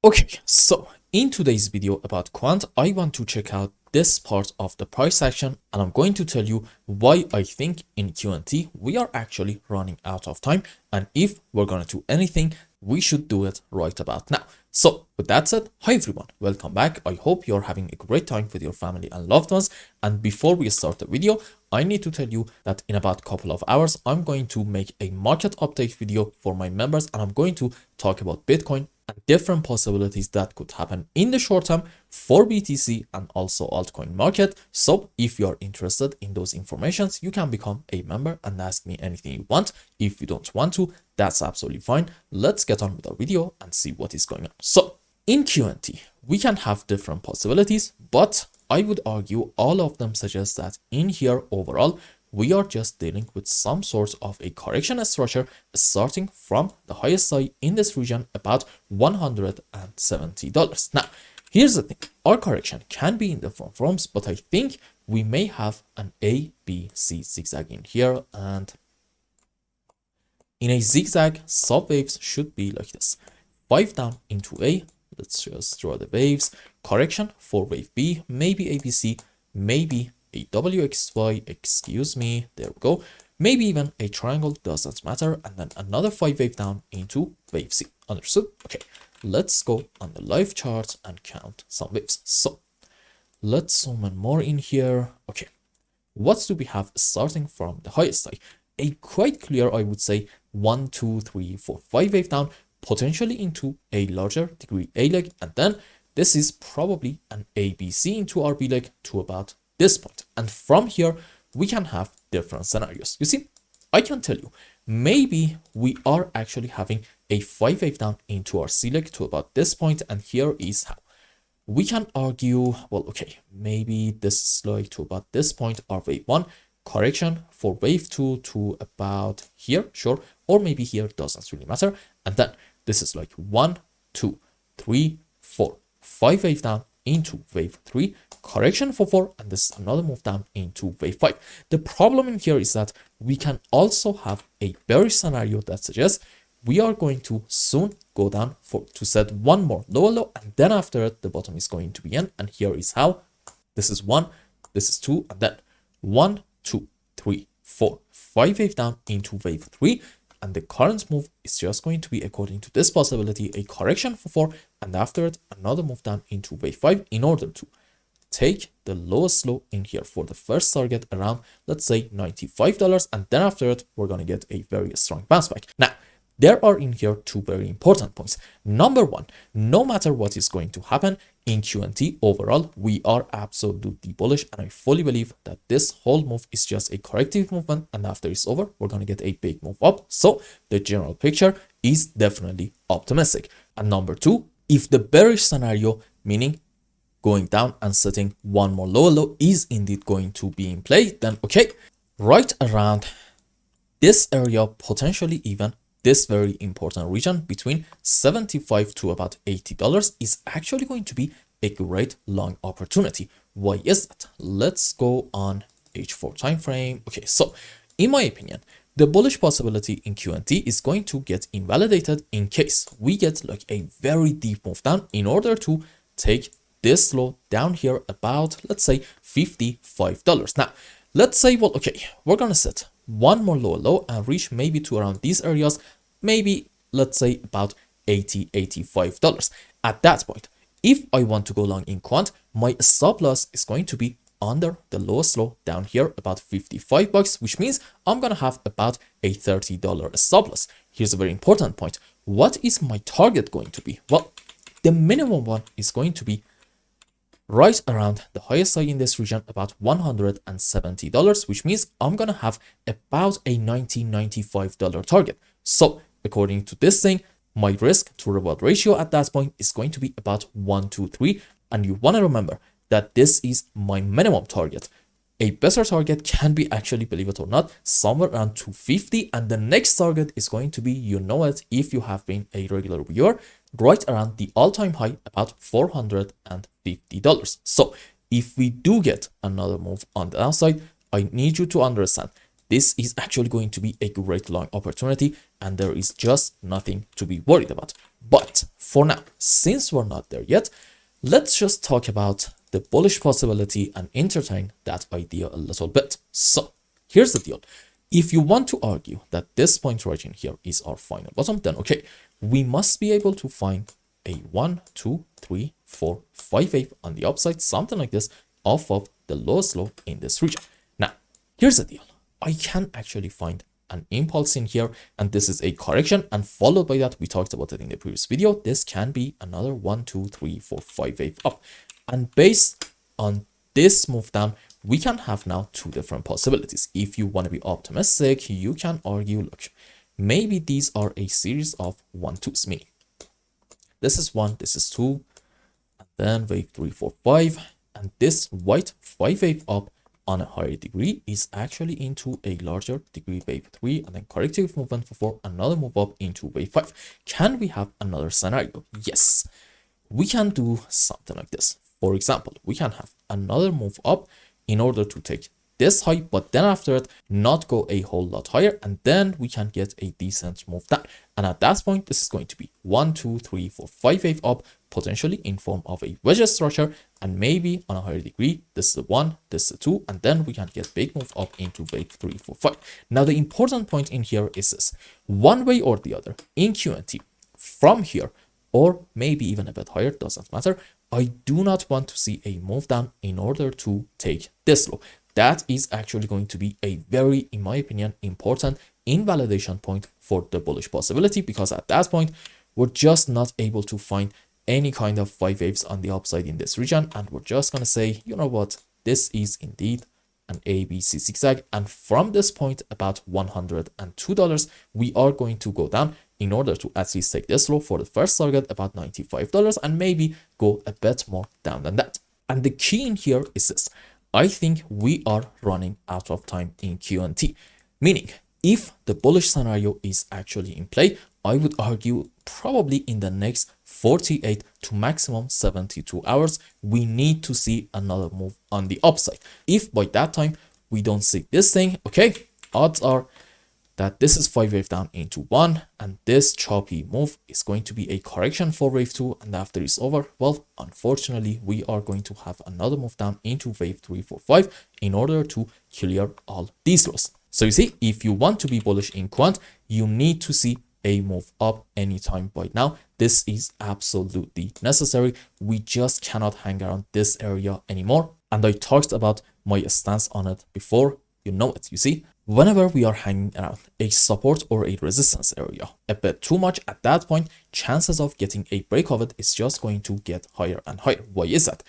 Okay, so in today's video about Quant, I want to check out this part of the price action, and I'm going to tell you why I think in QNT we are actually running out of time, and if we're gonna do anything, we should do it right about now. So with that said, hi everyone, welcome back. I hope you're having a great time with your family and loved ones. And before we start the video, I need to tell you that in about a couple of hours, I'm going to make a market update video for my members, and I'm going to talk about Bitcoin and different possibilities that could happen in the short term for BTC and also altcoin market. So if you're interested in those informations, you can become a member and ask me anything you want. If you don't want to, that's absolutely fine. Let's get on with our video and see what is going on. So in QNT, we can have different possibilities, but I would argue all of them suggest that in here overall, we are just dealing with some sort of a correction structure starting from the highest side in this region, about $170. Now, here's the thing. Our correction can be in different forms, but I think we may have an A, B, C zigzag in here. And in a zigzag, sub waves should be like this. 5 down into A. Let's just draw the waves. Correction for wave B, maybe ABC, maybe a WXY, excuse me, there we go. Maybe even a triangle, doesn't matter. And then another 5 wave down into wave C. Understood? Okay, let's go on the live chart and count some waves. So let's zoom in more in here. Okay, what do we have starting from the highest side? A quite clear, I would say, 1, 2, 3, 4, 5 wave down, potentially into a larger degree A leg. And then this is probably an ABC into our B leg to about this point. And from here, we can have different scenarios. You see, I can tell you, maybe we are actually having a 5 wave down into our C leg to about this point, and here is how. We can argue, well, okay, maybe this is like to about this point, our wave 1, correction for wave 2 to about here, sure, or maybe here, doesn't really matter. And then this is like 1, 2, 3, 4, 5 wave down into wave 3, correction for 4, and this is another move down into wave 5. The problem in here is that we can also have a bearish scenario that suggests we are going to soon go down to set one more lower low, and then after it, the bottom is going to be in. And here is how. This is 1, this is 2, and then 1, 2, 3, 4, 5 wave down into wave 3. And the current move is just going to be, according to this possibility, a correction for 4, and after it, another move down into wave 5 in order to take the lowest low in here for the first target around, let's say, $95. And then after it, we're going to get a very strong bounce back. Now, there are in here two very important points. Number one, no matter what is going to happen in QNT overall, we are absolutely bullish, and I fully believe that this whole move is just a corrective movement, and after it's over, we're going to get a big move up. So the general picture is definitely optimistic. And number two, if the bearish scenario, meaning going down and setting one more lower low, is indeed going to be in play, then okay, right around this area, potentially even this very important region between $75 to about $80 is actually going to be a great long opportunity. Why is that? Let's go on H4 time frame. Okay, so in my opinion, the bullish possibility in QNT is going to get invalidated in case we get like a very deep move down in order to take this low down here about, let's say, $55. Now, let's say, well, okay, we're gonna set one more lower low and reach maybe to around these areas, maybe let's say about $85. At that point, if I want to go long in quant, my stop loss is going to be under the lowest low down here, about $55, which means I'm gonna have about a $30 stop loss. Here's a very important point. What is my target going to be? Well, the minimum one is going to be right around the highest side in this region, about $170, which means I'm gonna have about a $95 target. So according to this thing, my risk to reward ratio at that point is going to be about 1 to 3. And you want to remember that this is my minimum target. A better target can be actually, believe it or not, somewhere around 250. And the next target is going to be, you know it, if you have been a regular viewer, right around the all-time high, about $450. So if we do get another move on the downside, I need you to understand this is actually going to be a great long opportunity, and there is just nothing to be worried about. But for now, since we're not there yet, let's just talk about the bullish possibility and entertain that idea a little bit. So here's the deal. If you want to argue that this point right in here is our final bottom, then okay, we must be able to find a 1, 2, 3, 4, 5 wave on the upside, something like this, off of the lowest low in this region. Now, here's the deal. I can actually find an impulse in here, and this is a correction, and followed by that, we talked about it in the previous video, this can be another 1, 2, 3, 4, 5 wave up. And based on this move down, we can have now two different possibilities. If you want to be optimistic, you can argue, look, maybe these are a series of 1-2s, meaning this is 1, this is 2, and then wave 3, 4, 5, and this white 5 wave up on a higher degree is actually into a larger degree wave 3, and then corrective movement for 4, another move up into wave 5. Can we have another scenario? Yes, we can do something like this. For example, we can have another move up in order to take this high, but then after it not go a whole lot higher, and then we can get a decent move down. And at that point, this is going to be 1, 2, 3, 4, 5 wave up, potentially in form of a wedge structure, and maybe on a higher degree, this is the 1, this is the 2, and then we can get big move up into wave 3, 4, 5. Now the important point in here is this: one way or the other in QNT, from here or maybe even a bit higher, doesn't matter, I do not want to see a move down in order to take this low. That is actually going to be a very, in my opinion, important invalidation point for the bullish possibility, because at that point, we're just not able to find any kind of 5 waves on the upside in this region. And we're just going to say, you know what, this is indeed an ABC zigzag. And from this point, about $102, we are going to go down in order to at least take this low for the first target, about $95, and maybe go a bit more down than that. And the key in here is this: I think we are running out of time in QNT, meaning if the bullish scenario is actually in play, I would argue probably in the next 48 to maximum 72 hours, we need to see another move on the upside. If by that time we don't see this thing, okay, odds are that this is 5 wave down into 1, and this choppy move is going to be a correction for wave 2, and after it's over, well, unfortunately, we are going to have another move down into wave 3, 4, 5 in order to clear all these lows. So you see, if you want to be bullish in quant, you need to see a move up anytime right now. This is absolutely necessary. We just cannot hang around this area anymore. And I talked about my stance on it before. You know it, you see. Whenever we are hanging around a support or a resistance area a bit too much, at that point, chances of getting a break of it is just going to get higher and higher. Why is that?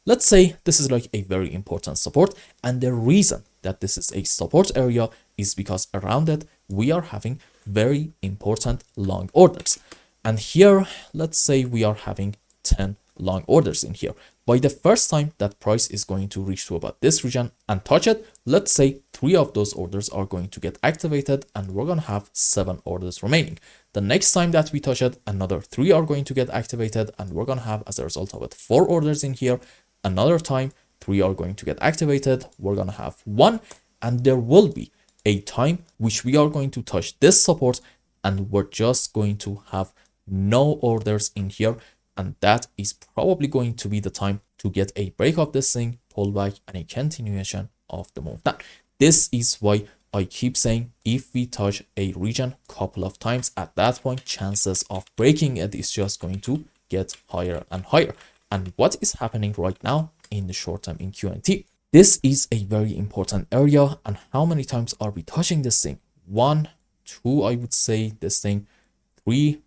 Let's say this is like a very important support, and the reason that this is a support area is because around it, we are having very important long orders. And here, let's say we are having 10 long orders in here. By the first time that price is going to reach to about this region and touch it, let's say 3 of those orders are going to get activated, and we're going to have 7 orders remaining. The next time that we touch it, another 3 are going to get activated, and we're going to have, as a result of it, 4 orders in here. Another time, 3 are going to get activated, we're going to have 1, and there will be a time which we are going to touch this support, and we're just going to have no orders in here. And that is probably going to be the time to get a break of this thing, pull back, and a continuation of the move down. This is why I keep saying if we touch a region a couple of times, at that point, chances of breaking it is just going to get higher and higher. And what is happening right now in the short term in QNT? This is a very important area. And how many times are we touching this thing? 1, 2, I would say this thing, 3,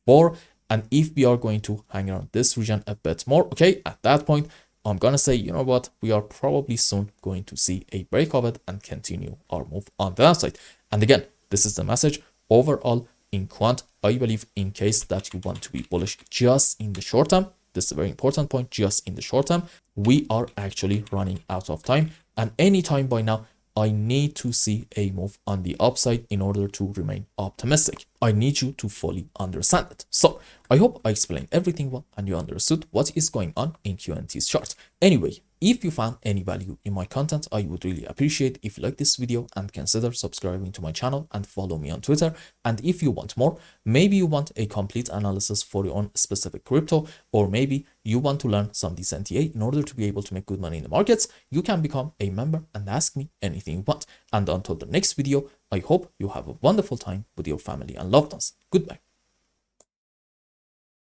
4. And if we are going to hang around this region a bit more, okay, at that point, I'm going to say, you know what, we are probably soon going to see a break of it and continue our move on the downside. And again, this is the message overall in quant. I believe in case that you want to be bullish just in the short term, this is a very important point, just in the short term, we are actually running out of time. And anytime by now, I need to see a move on the upside in order to remain optimistic. I need you to fully understand it. So I hope I explained everything well and you understood what is going on in QNT's chart. Anyway, if you found any value in my content, I would really appreciate if you like this video and consider subscribing to my channel and follow me on Twitter. And if you want more, maybe you want a complete analysis for your own specific crypto, or maybe you want to learn some decent TA in order to be able to make good money in the markets, you can become a member and ask me anything you want. And until the next video, I hope you have a wonderful time with your family and loved ones. Goodbye.